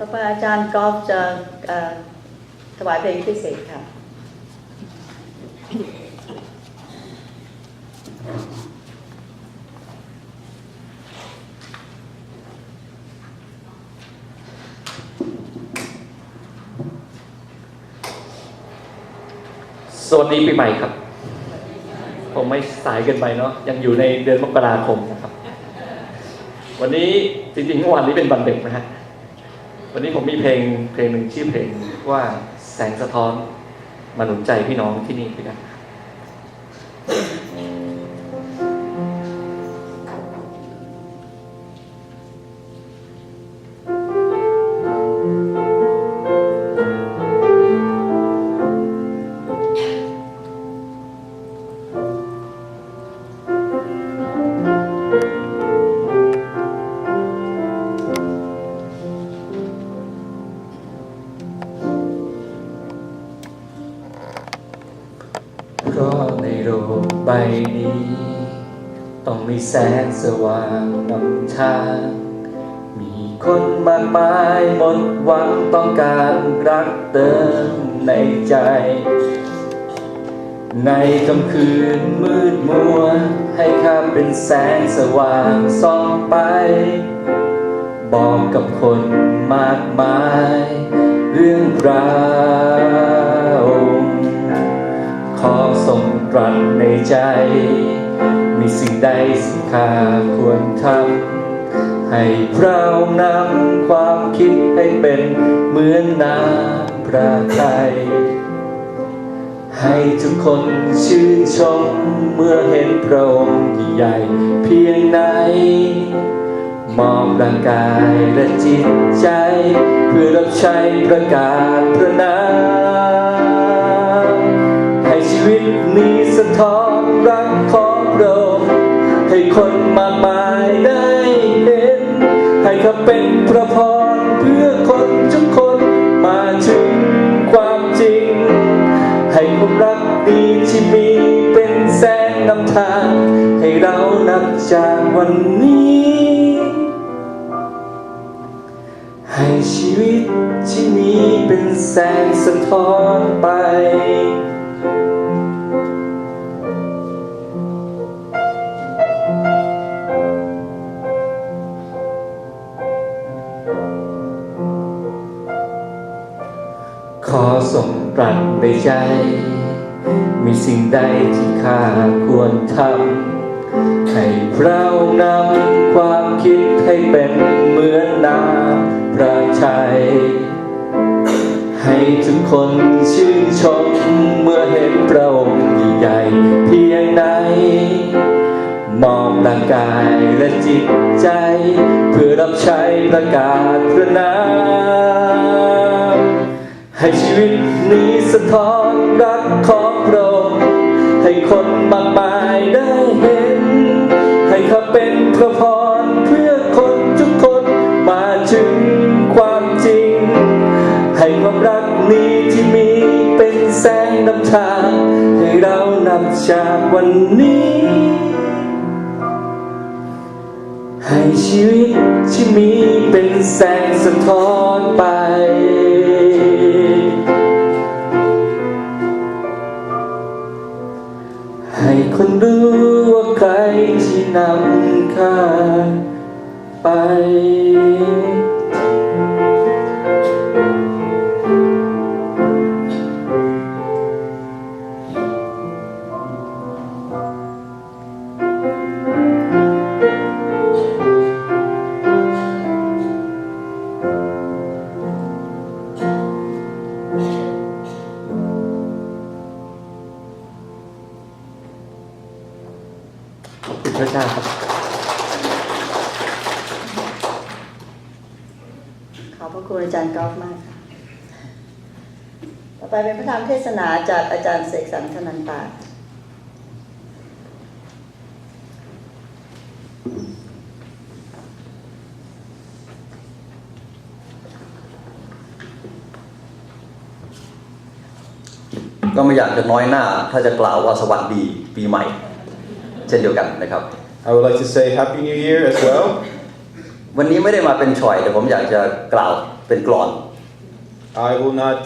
ต่อไปอาจารย์กอล์ฟจะถวายเพลงพิเศษค่ะสวัสดีปีใหม่ครับคงไม่สายเกินไปเนาะยังอยู่ในเดือนมกราคมนะครับวันนี้จริงๆเมื่อวานนี้เป็นวันเด็กนะฮะวันนี้ผมมีเพลงหนึ่งชื่อเพลงว่าแสงสะท้อนมาหนุนใจพี่น้องที่นี่ด้วยกันเพราะในโลกใบนี้ต้องมีแสงสว่างนำทางมีคนมากมายหมดหวังต้องการรักเติมในใจในค่ำคืนมืดมัวให้ข้าเป็นแสงสว่างส่องไปบอกกับคนมากมายเรื่องราวขอส่งตรัสในใจมีสิ่งใดสิ่งข้าควรทำให้เรานำความคิดให้เป็นเหมือนน้ำพระทัยให้ทุกคนชื่นชมเมื่อเห็นพระองค์ใหญ่เพียงไหนมอบร่างกายและจิตใจเพื่อรับใช้ประกาศพระนามให้ชีวิตนี้สะท้อนรักของพระองค์ให้คนมากมายได้เห็นให้ข้าเป็นพระพรเพื่อคนทุกคนมาถึงความจริงให้ความรักดีที่มีเป็นแสงนำทางให้เรานับจากวันนี้ให้ชีวิตที่มีเป็นแสงสะท้อนไปขอส่งตรัสในใจมีสิ่งใดที่ข้าควรทำให้เรานำความคิดให้เป็นเหมือนน้ำพระทัยให้ทุกคนชื่นชมเมื่อเห็นพระองค์ใหญ่เพียงไหนมอบร่างกายและจิตใจเพื่อรับใช้ประกาศพระนามให้ชีวิตนี้สะท้อนรักของพระองค์ให้คนมากมายได้เห็นให้ข้าเป็นพระพรเพื่อคนทุกคนมาถึงความจริงให้ความรักนี้ที่มีเป็นแสงนำทางให้เรานับจากวันนี้ให้ชีวิตที่มีเป็นแสงสะท้อนไปให้คนรู้ว่าใครที่นำข้าไปขอบคุณพระเจ้าครับขอบพระคุณอาจารย์กอล์ฟมากค่ะต่อไปเป็นพระธรรมเทศนาจากอาจารย์เสกสรรคนันตาก็ไม่อยากจะน้อยหน้าถ้าจะกล่าวว่าสวัสดีปีใหม่เช่นเดียวกันนะครับ I would like to say Happy New Year as well. วันนี้ไม่ได้มาเป็นฉ่อยแต่ผมอยากจะกล่าว เป็นกลอน I will not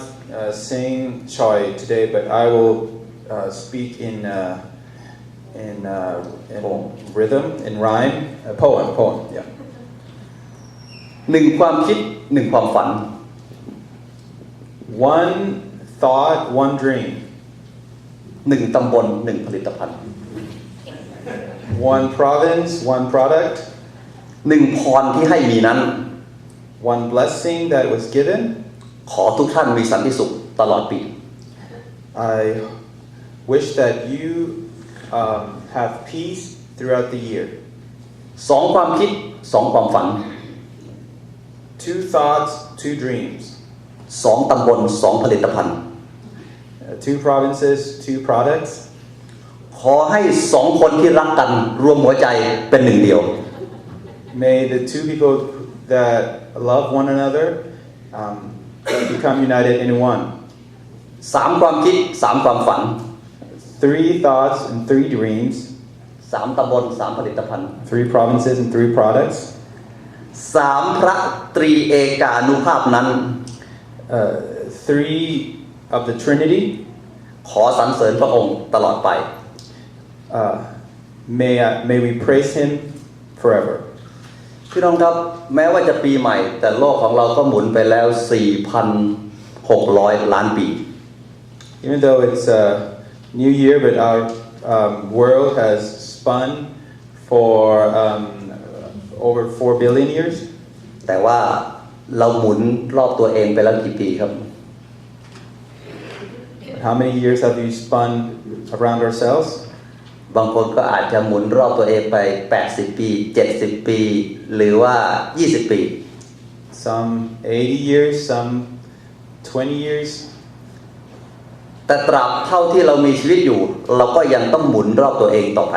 sing Choi today, but I will speak in rhythm, in rhyme, poem, yeah. หนึ่งความคิดหนึ่งความฝัน One thought, one dream. หนึ่งตำบลหนึ่งผลิตภัณฑ์ One province, one product. หนึ่งพรที่ให้มีนั้น One blessing that was given. ขอทุกท่านมีสันติสุขตลอดปี I wish that you have peace throughout the year. สองความคิดสองความฝัน Two thoughts, two dreams. สองตำบลสองผลิตภัณฑ์ Two provinces, two products. ขอให้สองคนที่รักกันรวมหัวใจเป็นหนึ่งเดียว May the two people that love one another become united in one. สามความคิดสามความฝัน Three thoughts and three dreams. สามตำบลสามผลิตภัณฑ์ Three provinces and three products. สามพระตรีเอกานุภาพนั้น Three of the Trinity. ขอสรรเสริญพระองค์ตลอดไป May we praise Him forever. พี่น้องครับแม้ว่าจะปีใหม่แต่โลกของเราก็หมุนไปแล้ว 4,600 ล้านปี Even though it's a new year, but our world has spun for over 4 billion years. แต่ว่าเราหมุนรอบตัวเองไปแล้วกี่ปีครับ How many years have we spun around ourselves? บางคนก็อาจจะหมุนรอบตัวเองไป80 ปี70 ปีหรือว่า20 ปี Some 80 years, some 20 years. แต่ตราบเท่าที่เรามีชีวิตอยู่เราก็ยังต้องหมุนรอบตัวเองต่อไป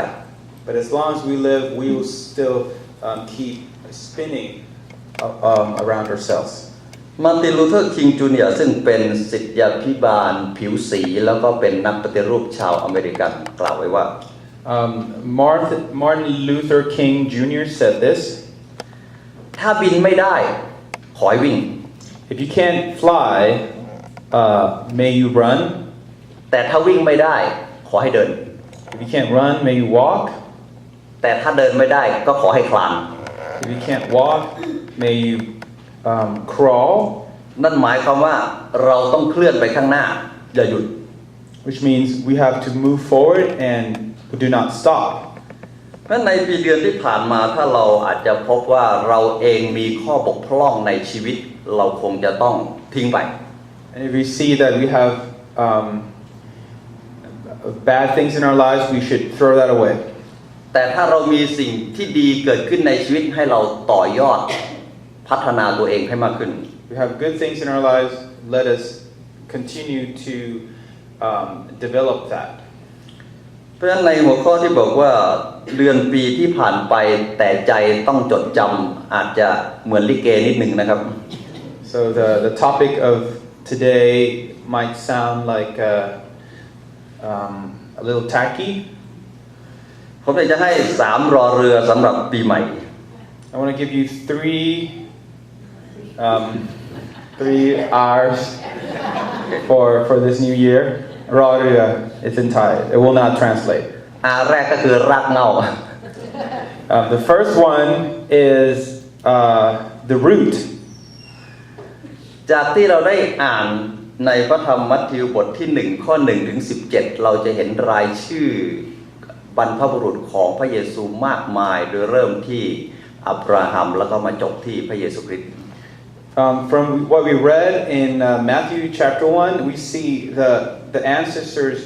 But as long as we live, we will still keep spinning around ourselves. มาร์ติน ลูเทอร์ คิง จูเนียร์ซึ่งเป็นศิษยาภิบาลผิวสีแล้วก็เป็นนักปฏิรูปชาวอเมริกันกล่าวไว้ว่า Martin Luther King Jr. said this. ถ้าบินไม่ได้ขอให้วิ่ง If you can't fly, may you run. แต่ถ้าวิ่งไม่ได้ขอให้เดิน If you can't run, may you walk. แต่ถ้าเดินไม่ได้ก็ขอให้คลาน If you can't walk, may you crawl. นั่นหมายความว่าเราต้องเคลื่อนไปข้างหน้าอย่าหยุด Which means we have to move forward and do not stop. เพราะในปีเดือนที่ผ่านมาถ้าเราอาจจะพบว่าเราเองมีข้อบกพร่องในชีวิตเราคงจะต้องทิ้งไป And if we see that we have bad things in our lives, we should throw that away. แต่ถ้าเรามีสิ่งที่ดีเกิดขึ้นในชีวิตให้เราต่อยอดพัฒนาตัวเองให้มากขึ้น We have good things in our lives. Let us continue to develop that. เพราะฉะนั้นในหัวข้อที่บอกว่าเดือนปีที่ผ่านไปแต่ใจต้องจดจำอาจจะเหมือนลิเกนิดหนึ่งนะครับ So the topic of today might sound like a little tacky. ผมอยากจะให้3รอเรือสำหรับปีใหม่ I want to give you three R's for this new year. Rarya, it's in Thai. It will not translate. แรกก็คือรากเหง้า The first one is the root. จากที่เราได้อ่านในพระธรรมมัทธิวบทที่1ข้อ1ถึง17เราจะเห็นรายชื่อบรรพบุรุษของพระเยซูมากมายโดยเริ่มที่อับราฮัมแล้วก็มาจบที่พระเยซูคริสต์ From what we read in Matthew chapter 1, we see the ancestors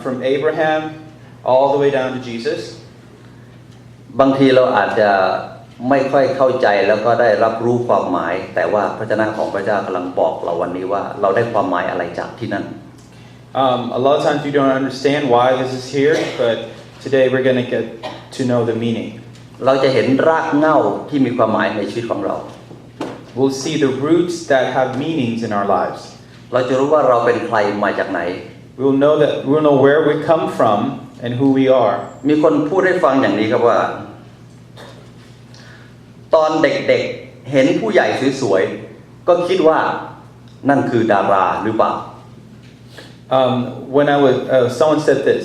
from Abraham all the way down to Jesus. บางทีเราอาจจะไม่ค่อยเข้าใจแล้วก็ได้รับรู้ความหมายแต่ว่าพระเจ้าของพระเจ้ากำลังบอกเราวันนี้ว่าเราได้ความหมายอะไรจากที่นั่น A lot of times we don't understand why this is here, but today we're going to get to know the meaning. เราจะเห็นรากเหง้าที่มีความหมายในชีวิตของเรา We'll see the roots that have meanings in our lives. เราจะรู้ว่าเราเป็นใครมาจากไหน We'll know where we come from and who we are. มีคนพูดให้ฟังอย่างนี้ครับว่าตอนเด็กๆเห็นผู้ใหญ่สวยๆ ก็คิดว่านั่นคือดาราหรือเปล่า When I was, someone said this.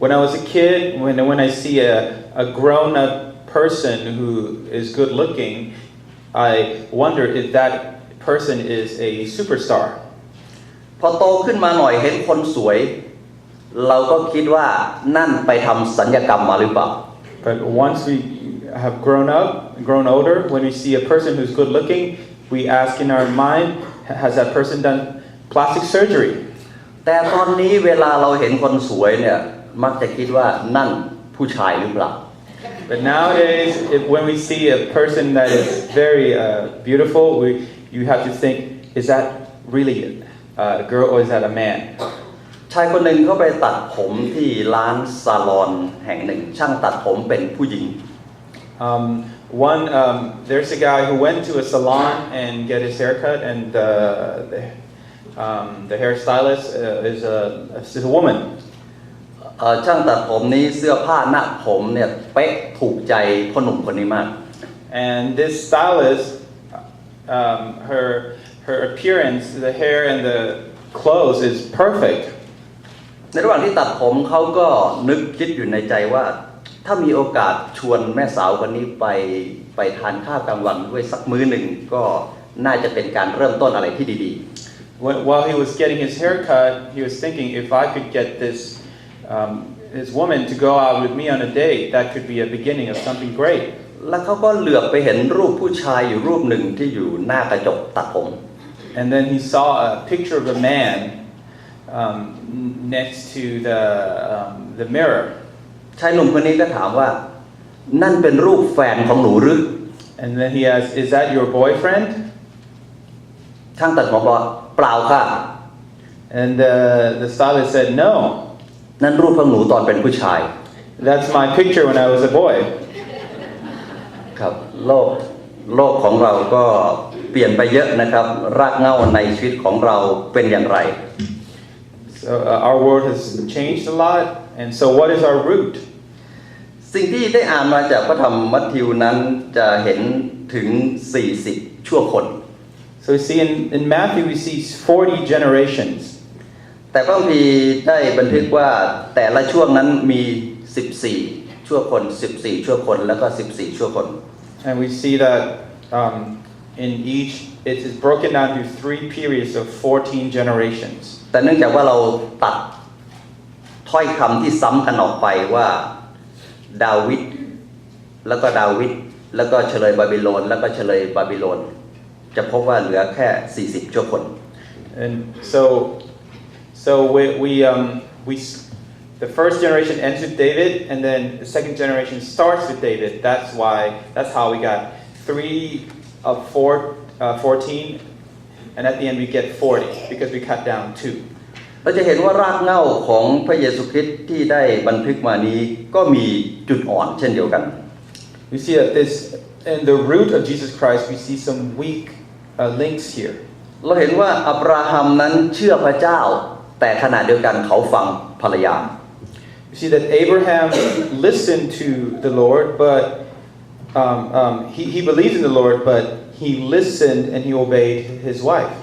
When I was a kid, when I see a grown-up person who is good-looking, I wonder if that person is a superstar. พอโตขึ้นมาหน่อยเห็นคนสวยเราก็คิดว่านั่นไปทำศัลยกรรมมาหรือเปล่า But once we have grown older, when we see a person who's good-looking, we ask in our mind, has that person done plastic surgery? แต่ตอนนี้เวลาเราเห็นคนสวยเนี่ยมักจะคิดว่านั่นผู้ชายหรือเปล่า But nowadays, when we see a person that is very beautiful, you have to think, is that really a girl or is that a man? ชายคนหนึ่งเขาไปตัดผมที่ร้านซาลอนแห่งหนึ่งช่างตัดผมเป็นผู้หญิง There's a guy who went to a salon and get his haircut, and the hairstylist is a woman. ช่างตัดผมนี้เสื้อผ้าหน้าผมเนี่ยเป๊ะถูกใจพ่อหนุ่มคนนี้มาก And this stylist, her appearance, the hair and the clothes is perfect. ในระหว่างที่ตัดผมเขาก็นึกคิดอยู่ในใจว่าถ้ามีโอกาสชวนแม่สาวคนนี้ไปทานข้าวกลางวันด้วยสักมื้อหนึ่งก็น่าจะเป็นการเริ่มต้นอะไรที่ดีๆ While he was getting his hair cut, he was thinking, if I could get this woman to go out with me on a date, that could be a beginning of something great. แล้วเขาก็เหลือบไปเห็นรูปผู้ชายอยู่รูปหนึ่งที่อยู่หน้ากระจกตัดผม And then he saw a picture of a man next to the mirror. ชายหนุ่มคนนี้ก็ถามว่านั่นเป็นรูปแฟนของหนูหรือ And then he asked, is that your boyfriend? ช่างตัดผมบอกเปล่าค่ะ And the stylist said, no. นั่นรูปของหนูตอนเป็นผู้ชาย That's my picture when I was a boy. ครับโลกของเราก็เปลี่ยนไปเยอะนะครับรากเหง้าในชีวิตของเราเป็นอย่างไร So our world has changed a lot, and so what is our root? สิ่งที่ได้อ่านมาจากพระธรรมมัทธิวนั้นจะเห็นถึง40ชั่วคน So we see in Matthew we see 40 generations. แต่พระคัมภีร์ได้บันทึกว่าแต่ละช่วงนั้นมี14ชั่วคน14ชั่วคนแล้วก็14ชั่วคน And we see that in each it is broken down to 3 periods of 14 generations. แต่เนื่องจากว่าเราตัดถ้อยคำที่ซ้ำกันออกไปว่าดาวิดแล้วก็แล้วก็เฉลยบาบิโลนแล้วก็เฉลยบาบิโลนจะพบว่าเหลือแค่40ชั่วคน And so we the first generation ends with David, and then the second generation starts with David. That's how we got 3 of 14, and at the end we get 40 because we cut down 2. เราจะเห็นว่ารากเหง้าของพระเยซูคริสต์ที่ได้บันทึกมานี้ก็มีจุดอ่อนเช่นเดียวกัน We see that in the root of Jesus Christ, we see some weak links here. เราเห็นว่าอับราฮัมนั้นเชื่อพระเจ้าแต่ขณะเดียวกันเขาฟังภรรยา You see that Abraham listened to the Lord, but he believed in the Lord, but he listened and he obeyed his wife.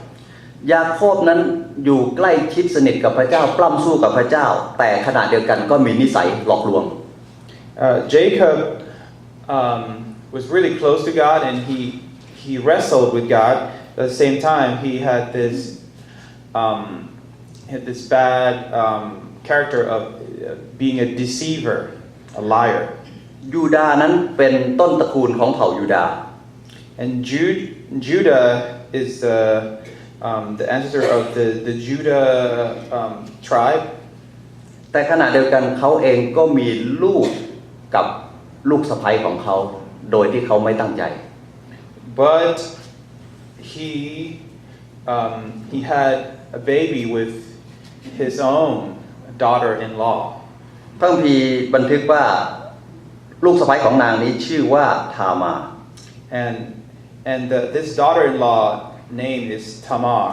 ยาโคบนั้นอยู่ใกล้ชิดสนิทกับพระเจ้าปล้ำสู้กับพระเจ้าแต่ขณะเดียวกันก็มีนิสัยหลอกลวง Jacob was really close to God and he wrestled with God. At the same time, he had this bad character of being a deceiver, a liar. ยูดาห์นั้นเป็นต้นตระกูลของเผ่ายูดาห์ And Judah is the ancestor of the Judah tribe. แต่ขณะเดียวกันเขาเองก็มีลูกกับลูกสะใภ้ของเขาโดยที่เขาไม่ตั้งใจ But he had a baby with his own daughter-in-law. พระคัมภีร์บันทึกว่าลูกสะใภ้ของนางนี้ชื่อว่าทามา And this daughter-in-law name is Tamar.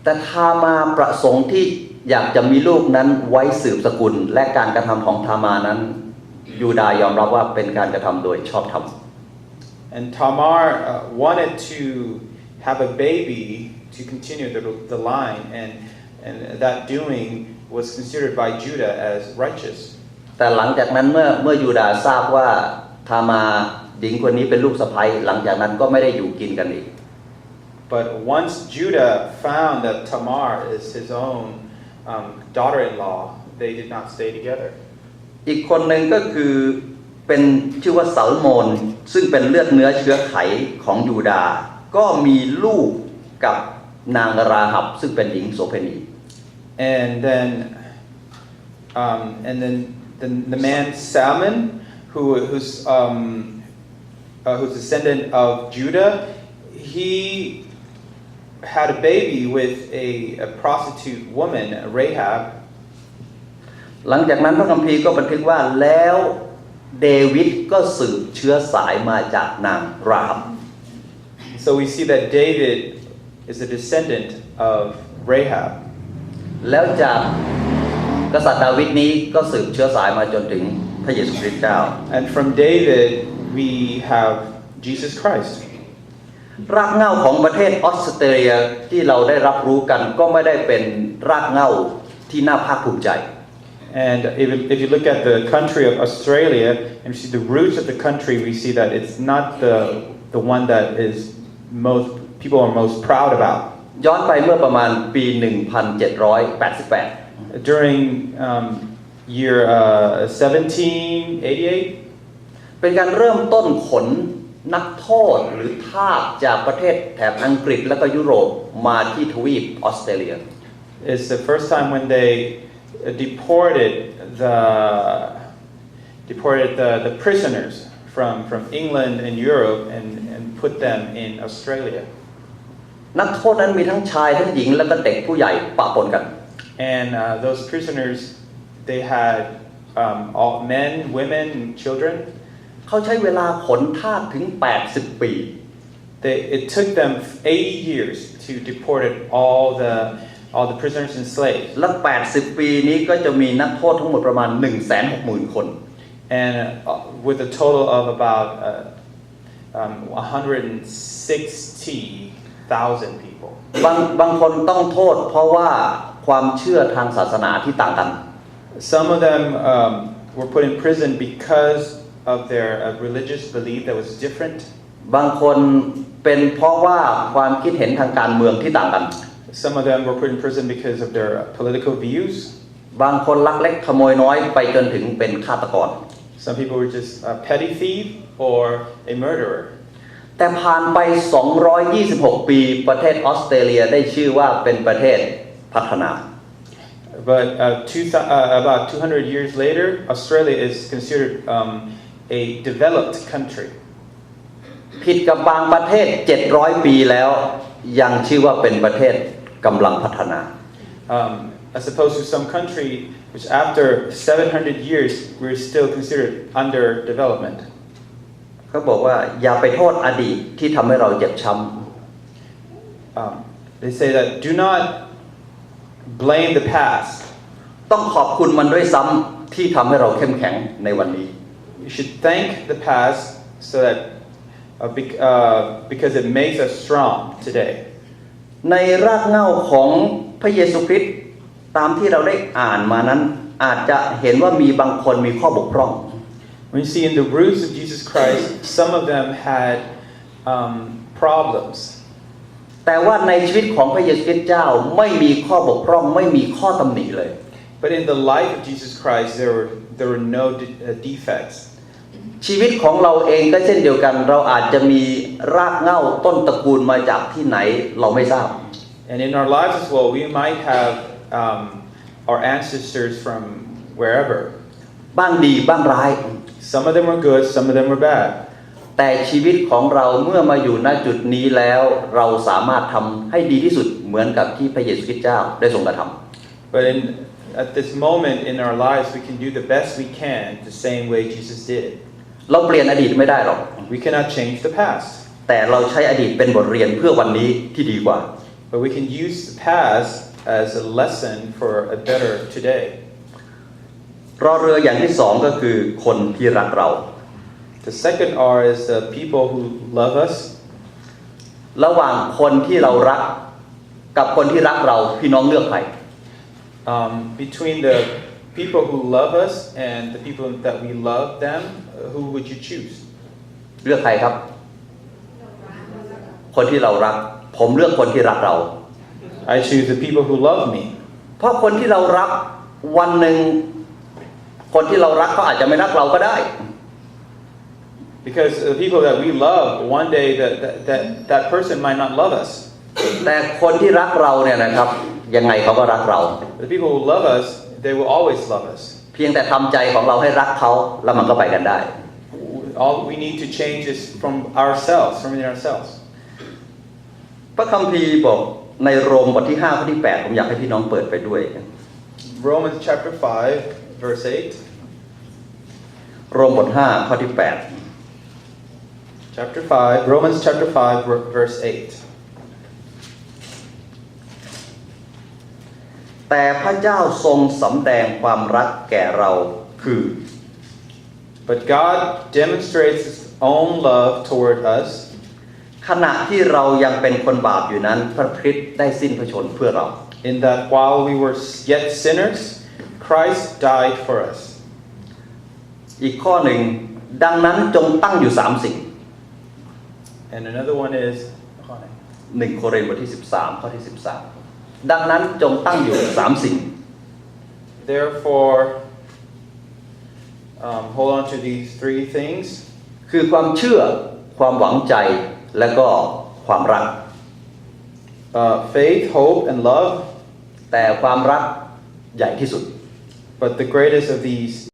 แต่ทามาประสงค์ที่อยากจะมีลูกนั้นไว้สืบสกุลและการกระทำของทามานั้นยูดาห์ยอมรับว่าเป็นการกระทำโดยชอบธรรม And Tamar wanted to have a baby to continue the line, and that doing was considered by Judah as righteous. แต่หลังจากนั้นเมื่อยูดาห์ทราบว่าทามาหญิงคนนี้เป็นลูกสะใภ้หลังจากนั้นก็ไม่ได้อยู่กินกันอีก But once Judah found that Tamar is his own daughter-in-law, they did not stay together. อีกคนหนึ่งก็คือเป็นชื่อว่าสัลโมนซึ่งเป็นเลือดเนื้อเชื้อไขของยูดาห์ก็มีลูกกับนางราหับซึ่งเป็นหญิงโสเภณี And then the man Salmon, who's descendant of Judah, he had a baby with a prostitute woman, Rahab. หลังจากนั้นพระคัมภีร์ก็บันทึกว่าแล้วเดวิดก็สืบเชื้อสายมาจากนางราหับ So we see that David is a descendant of Rahab. แล้วจากกษัตริย์ดาวิดนี้ก็สืบเชื้อสายมาจนถึงพระเยซูคริสต์เจ้า And from David we have Jesus Christ. รากเหง้าของประเทศออสเตรเลียที่เราได้รับรู้กันก็ไม่ได้เป็นรากเหง้าที่น่าภาคภูมิใจ And if you look at the country of Australia and you see the roots of the country, we see that it's not the one that is people are most proud about. ย้อนไปเมื่อประมาณปี 1788 During year 1788, เป็นการเริ่มต้นขนนักโทษหรือทาสจากประเทศแถบอังกฤษและก็ยุโรปมาที่ทวีปออสเตรเลีย it's the first time when they deported the prisoners from England and Europe and put them in Australia. นักโทษนั้นมีทั้งชายทั้งหญิงและก็เด็กผู้ใหญ่ปะปนกัน And those prisoners, they had all men, women, and children. เขาใช้เวลาขนทาสถึง80 ปี It took them 80 years to deport all the prisoners and slaves. และ80 ปีนี้ก็จะมีนักโทษทั้งหมดประมาณ 160,000 คน And with a total of about 160,000 people. บางคนต้องโทษเพราะว่าความเชื่อทางศาสนาที่ต่างกัน Some of them were put in prison because of their religious belief that was different. บางคนเป็นเพราะว่าความคิดเห็นทางการเมืองที่ต่างกัน Some of them were put in prison because of their political views. บางคนลักเล็กขโมยน้อยไปจนถึงเป็นฆาตกร Some people were just a petty thief or a murderer. แต่ผ่านไป226 ปีประเทศออสเตรเลียได้ชื่อว่าเป็นประเทศพัฒนา But about 200 years later, Australia is considered a developed country. ผิดกับบางประเทศ700 ปีแล้วยังชื่อว่าเป็นประเทศกำลังพัฒนา As opposed to some country which after 700 years we're still considered under development. เขาบอกว่าอย่าไปโทษอดีตที่ทำให้เราเจ็บช้ำ They say that do not blame the past. ต้องขอบคุณมันด้วยซ้ำที่ทำให้เราเข้มแข็งในวันนี้ You should thank the past so that because it makes us strong today. ในรากเหง้าของพระเยซูคริสต์ตามที่เราได้อ่านมานั้นอาจจะเห็นว่ามีบางคนมีข้อบกพร่อง When you see in the roots of Jesus Christ, some of them had problems. แต่ว่าในชีวิตของพระเยซูคริสต์เจ้าไม่มีข้อบกพร่องไม่มีข้อตำหนิเลย But in the life of Jesus Christ, there were no defects. ชีวิตของเราเองก็เช่นเดียวกันเราอาจจะมีรากเหง้าต้นตระกูลมาจากที่ไหนเราไม่ทราบ And in our lives as well, we might have our ancestors from wherever. บ้างดีบ้างร้าย Some of them were good, some of them were bad. แต่ชีวิตของเราเมื่อมาอยู่ณจุดนี้แล้วเราสามารถทำให้ดีที่สุดเหมือนกับที่พระเยซูคริสต์เจ้าได้ทรงกระทำ But at this moment in our lives, we can do the best we can the same way Jesus did. เราเปลี่ยนอดีตไม่ได้หรอก We cannot change the past. แต่เราใช้อดีตเป็นบทเรียนเพื่อวันนี้ที่ดีกว่า But we can use the past as a lesson for a better today. รอเรืออย่างที่สองก็คือคนที่รักเรา The second R is the people who love us. ระหว่างคนที่เรารักกับคนที่รักเราพี่น้องเลือกใคร Between the people who love us and the people that we love them, who would you choose? เลือกใครครับ คนที่เรารักผมเลือกคนที่รักเรา I choose the people who love me. เพราะคนที่เรารักวันหนึ่งคนที่เรารักเขาอาจจะไม่รักเราก็ได้ Because the people that we love, one day that person might not love us. แต่คนที่รักเราเนี่ยนะครับยังไงเขาก็รักเรา The people who love us, they will always love us. เพียงแต่ทำใจของเราให้รักเขาแล้วมันก็ไปกันได้ All we need to change is from ourselves, from within ourselves. พระคัมภีร์บอกในโรมบทที่5ข้อที่8ผมอยากให้พี่น้องเปิดไปด้วย Romans chapter 5, verse 8. โรมบท5ข้อที่8 Chapter 5, Romans chapter 5, verse 8. แต่พระเจ้าทรงสำแดงความรักแก่เราคือ But God demonstrates His own love toward us. ขณะที่เรายังเป็นคนบาปอยู่นั้นพระคริสต์ได้สิ้นพระชนม์เพื่อเรา In that while we were yet sinners, Christ died for us. อีกข้อหนึ่งดังนั้นจงตั้งอยู่3สิ่ง And another one is 1 โครินธ์บทที่13ข้อที่13ดังนั้นจงตั้งอยู่3สิ่ง Therefore, hold on to these 3 things. คือความเชื่อความหวังใจและก็ความรัก Faith, hope, and love. แต่ความรักใหญ่ที่สุด But the greatest of these